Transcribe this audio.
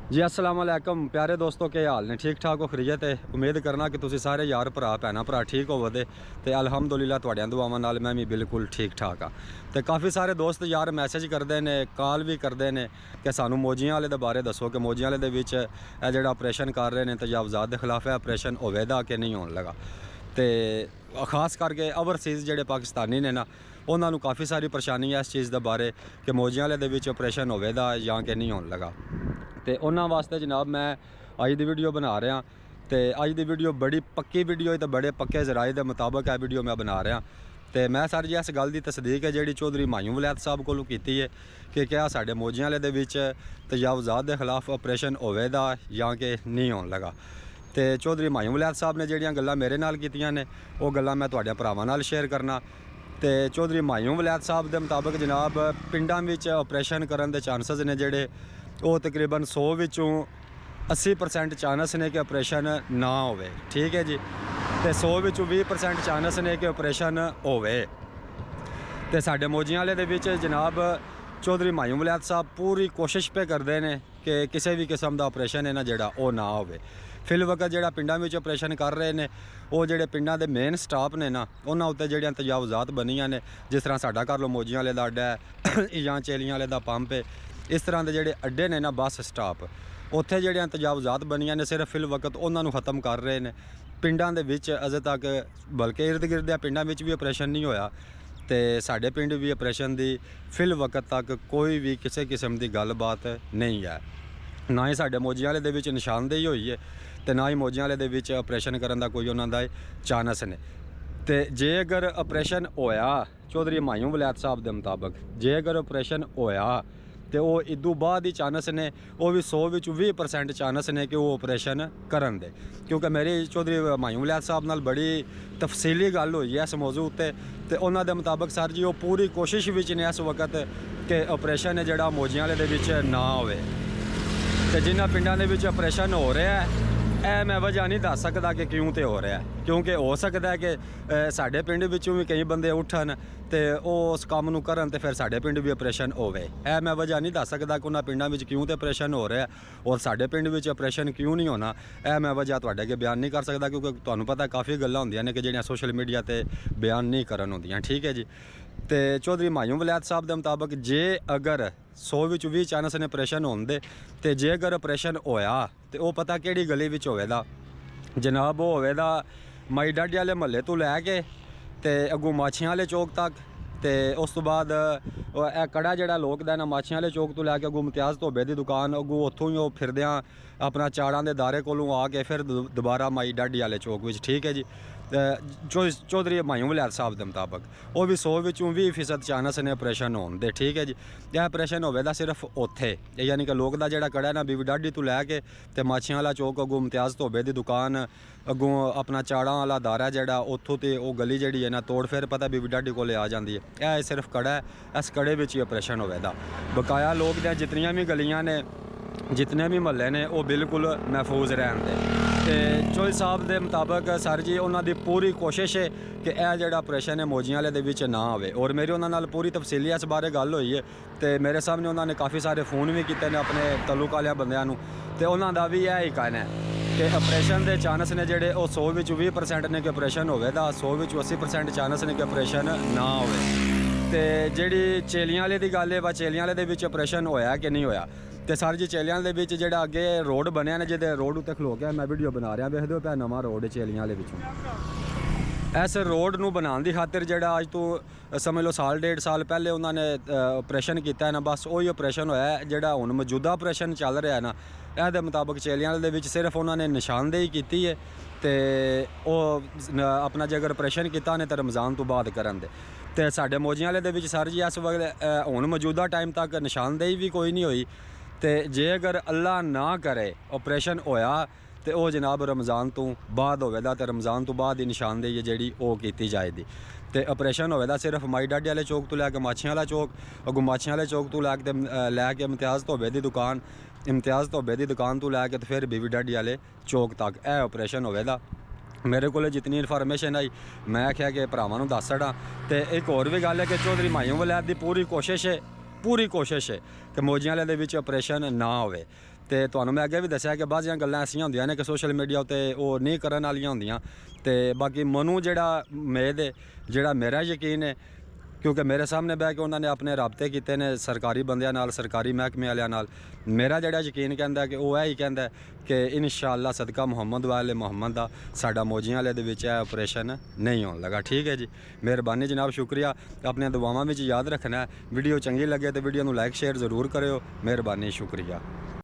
जी अस्सलाम वालेकुम प्यारे दोस्तों के हाल ने ठीक ठाक हो खरीयत है। उम्मीद करना कि तुसी सारे यार भरा भैन भरा ठीक होवदे ते अलहमदुलिल्लाह तुहाडियां दुआवां नाल मैं भी बिल्कुल ठीक ठाक हाँ। तो काफ़ी सारे दोस्त यार मैसेज करते हैं, कॉल भी करते हैं कि सानू मौजियां वाले दे बारे दसो कि मौजियां वाले दे विच ए जिहड़ा ऑपरेशन कर रहे हैं तजावज़ात के खिलाफ है ऑपरेशन होवेगा कि नहीं होने लगा। तो खास करके ओवरसीज़ जिहड़े पाकिस्तानी ने ना उन्होंने काफ़ी सारी परेशानी है इस चीज़ के बारे कि मौजियां वाले दे विच ऑपरेशन होवेगा या कि नहीं होने लगा। तो उन्होंने वास्ते जनाब मैं अज की वीडियो बना रहा। तो अज की वीडियो बड़ी पक्की वीडियो है, तो बड़े पक्के जराए के मुताबिक यह वीडियो मैं बना रहा। तो मैं सर जी इस गल की तस्दीक है जी चौधरी मायूम वलैद साहब को की है कि क्या साढ़े मौजियां वाले दे विच तजावज़ात के खिलाफ ऑपरेशन होवेगा या कि नहीं होने लगा। तो चौधरी मायूम वलैद साहब ने जिहड़ियां गल्लां मेरे नाल कीतियां ने वो गल्लां मैं तुहाडे भरावां नाल शेयर करना। तो चौधरी मायूम वलैद साहब के मुताबिक जनाब पिंडां which operation Karan they chances ने जिहड़े वो तकरीबन 100 विचों 80% चांस ने कि ऑपरेशन ना होवे। ठीक है जी। तो 100 विचों 20% चांस ने कि ऑपरेशन होवे। तो साढ़े मौजियां वाले दे विच जनाब चौधरी मायूम वलैद साहब पूरी कोशिश पे करते हैं कि किसी भी किस्म का ऑपरेशन है ना जिहड़ा वो ना होवे। फिल वक्त जिहड़ा पिंडां विच ऑपरेशन कर रहे हैं वो जिहड़े पिंडां दे मेन स्टाफ ने ना उन्हां उत्ते जिहड़ियां तजावज़ात बनियां ने, जिस तरह साडा घर लो मौजियां वाले दा अड्डा है या चेलियां वाले दा पंप है, इस तरह के जिहड़े अड्डे ने ना बस स्टाप उत्थे जिहड़ियां तजावज़ात बनियां ने सिर्फ फिल वक्त उन्होंने ख़त्म कर रहे हैं। पिंडां दे विच अजे तक बल्कि इर्द गिर्द पिंडां विच भी ऑपरेशन नहीं होया। तो साढ़े पिंड भी ऑपरेशन की फिल वक्त तक कोई भी किसी किस्म की गलबात नहीं है। ना ही साढ़े मौजियां वाले दे विच निशानदेही हुई है तो ना ही मौजियां वाले दे विच ऑपरेशन करने का कोई उन्हों का चांस ने। तो जे अगर ऑपरेशन होया चौधरी मायूम वलैद साहब के मुताबिक जे अगर ऑपरेशन होया तो वो इदू बाद ही चांस ने वो भी 100 विच 20% चांस ने कि वो ऑपरेशन करन दे। क्योंकि मेरी चौधरी मायूम वलैद साहब नाल बड़ी तफसीली गल हुई है इस मौजू उत्ते। तो उन्होंने मुताबिक सर जी वो पूरी कोशिश विच ने इस वक्त कि ऑपरेशन है जिहड़ा मौजियां वाले दे विच ना होवे। तो जिन्हां पिंडां दे विच ऑपरेशन हो रहा है ए मैं वजह नहीं दस सकता कि क्यों तो हो रहा है, क्योंकि हो सकता है कि साढ़े पिंड विचों भी कई बंदे उठन तो उस काम नूं करन तो फिर साढ़े पिंड भी ऑपरेशन होवे। ए मैं वजह नहीं दस सकता कि उन्हां पिंडां विच क्यों तो ऑपरेशन हो रहा है और साढ़े पिंड विच ऑपरेशन क्यों नहीं होना। ए मैं वजह तुहाडे अगे बयान नहीं कर सकता, क्योंकि तुहानूं पता काफ़ी गल्लां होंदियां ने कि जिहड़ियां सोशल मीडिया ते बयान नहीं करन होंदियां। ठीक है जी। तो चौधरी मायूम वलैद साहब के मुताबिक जे अगर 100 विच 20 चांस ने ऑपरेशन होने दे तो जे अगर ऑपरेशन होया तो वह पता किहड़ी गली विच होवेगा जनाब। वो होवेगा माई डाडी वाले महल्ले तो लैके तो अगों माछियां वाले चौक तक। तो उस तो बाद यह कड़ा जिहड़ा लोकदा ना माछियां वाले चौक तो लैके अगों इम्तियाज़ धोबे की दुकान अगों उत्थों ही वो फिरदियां अपना चाड़ां दे दारे कोलों आके फिर दोबारा माई डाडी वाले चौक विच। ठीक है जी। चौधरी मायूम वलैद साहब के मुताबिक वो भी 100 विचों 20% चांस ने ऑपरेशन होने दे। ठीक है जी। यह ऑपरेशन होवेगा सिर्फ उत्थे, यानी कि लोक दा जिहड़ा कड़ा है ना बीवी डाडी तो लैके तो माछियां वाला चौक अगों इम्तियाज़ धोबे की दुकान अगों अपना चाड़ां वाला दारा जिहड़ा उत्थों ते वो गली जिहड़ी है ना तोड़ फिर पता बीवी डाडी कोले आ जाती है। यह सिर्फ कड़ा है, इस कड़े विच ही ऑपरेशन होवेगा। बकाया लोग दी जितनियां भी गलियां ने जितने भी महल्ले ने वो बिल्कुल महफूज रहन दे। तो चौधरी साहब के मुताबिक सर जी उन्होंने पूरी कोशिश है कि यह जो ऑपरेशन है मौजियां वाले दे विच ना आवे और मेरी उन्होंने पूरी तफसीली इस बारे गल हुई है। तो मेरे सामने उन्होंने काफ़ी सारे फोन भी किए हैं अपने तल्लुक वाले बंदियां। तो उन्होंने भी यह ही कहना है कि ऑपरेशन के चांस ने जोड़े 100 विच 20% ने कि ऑपरेशन होवेगा, 100 विच 80% चांस ने कि ऑपरेशन ना होवे। तो जी चेलियां वाले की गल है वा चेलियां वाले दे विच ऑपरेशन होया कि नहीं होया। तो सर जी चेलियां दे विच जिहड़ा अगे रोड बनया ने जिहदे रोड उत्ते खलो के मैं वीडियो बना रहा वेखदे हो पै नवां रोड चेलियां वाले विचों। इस रोड नूं बनाने की खातिर जिहड़ा अज तो समझ लो साल 1.5 साल पहले उन्होंने ऑपरेशन किया है ना, बस वही ऑपरेशन होया है जिहड़ा हुण मौजूदा ऑपरेशन चल रहा है ना। इहदे मुताबिक चेलियां वाले दे विच सिर्फ उन्होंने निशानदेही की है तो अपना जे अगर ऑपरेशन किया ने तो रमज़ान तो बाद करन दे। तो साडे मौजियां वाले दे विच सर जी इस वक्त हुण मौजूदा टाइम तक निशानदेही भी कोई नहीं हुई। तो जे अगर अल्लाह ना करे ऑपरेशन होया तो वह जनाब रमज़ान तो बाद होवेगा। तो रमज़ान तो बाद ही निशानदेही जिहड़ी वो की जाएगी। तो ऑपरेशन होवेगा सिर्फ माई डाडी वाले चौक तो लैके माछियां वाला चौक अगों माछियां वाले चौक तो लैके इम्तियाज़ धोबे की दुकान इम्तियाज़ धोबे की दुकान तो लैके तो फिर बीवी डाडी वाले चौक तक यह ऑपरेशन होवेगा। मेरे को जितनी इन्फॉर्मेशन आई मैं आख्या कि भरावां नूं दस छड़ा। तो एक होर भी गल है कि चौधरी मायूम वलैद की पूरी कोशिश है कि मौजियां वाले दे विच ऑपरेशन ना होवे। ਤੇ ਤੁਹਾਨੂੰ ਮੈਂ ਅੱਗੇ ਵੀ ਦੱਸਿਆ ਕਿ ਬਾਜ਼ੀਆਂ ਗੱਲਾਂ ਐਸੀਆਂ ਹੁੰਦੀਆਂ ਨੇ ਕਿ ਸੋਸ਼ਲ ਮੀਡੀਆ ਉੱਤੇ ਉਹ ਨਹੀਂ ਕਰਨ ਵਾਲੀਆਂ ਹੁੰਦੀਆਂ। ਤੇ ਬਾਕੀ ਮੈਨੂੰ ਜਿਹੜਾ ਉਮੀਦ ਹੈ, ਜਿਹੜਾ ਮੇਰਾ ਯਕੀਨ ਹੈ, ਕਿਉਂਕਿ ਮੇਰੇ ਸਾਹਮਣੇ ਬਹਿ ਕੇ ਉਹਨਾਂ ਨੇ ਆਪਣੇ ਰਾਬਤੇ ਕੀਤੇ ਨੇ ਸਰਕਾਰੀ ਬੰਦਿਆਂ ਨਾਲ, ਸਰਕਾਰੀ ਮਹਿਕਮੇ ਵਾਲਿਆਂ ਨਾਲ। ਮੇਰਾ ਜਿਹੜਾ ਯਕੀਨ ਕਹਿੰਦਾ ਕਿ ਉਹ ਇਹ ਹੀ ਕਹਿੰਦਾ ਕਿ ਇਨਸ਼ਾਅੱਲਾ ਸਦਕਾ ਮੁਹੰਮਦ ਵਾਲੇ ਮੁਹੰਮਦ ਦਾ ਸਾਡਾ ਮੌਜੀਆਂ ਵਾਲੇ ਦੇ ਵਿੱਚ ਇਹ ਆਪਰੇਸ਼ਨ ਨਹੀਂ ਹੋਣ ਲੱਗਾ। ਠੀਕ ਹੈ ਜੀ, ਮਿਹਰਬਾਨੀ ਜਨਾਬ, ਸ਼ੁਕਰੀਆ। ਆਪਣੀਆਂ ਦੁਆਵਾਂ ਵਿੱਚ ਯਾਦ ਰੱਖਣਾ। ਵੀਡੀਓ ਚੰਗੀ ਲੱਗੇ ਤਾਂ ਵੀਡੀਓ ਨੂੰ ਲਾਈਕ ਸ਼ੇਅਰ ਜ਼ਰੂਰ ਕਰਿਓ। ਮਿਹਰਬਾਨੀ, ਸ਼ੁਕਰੀਆ।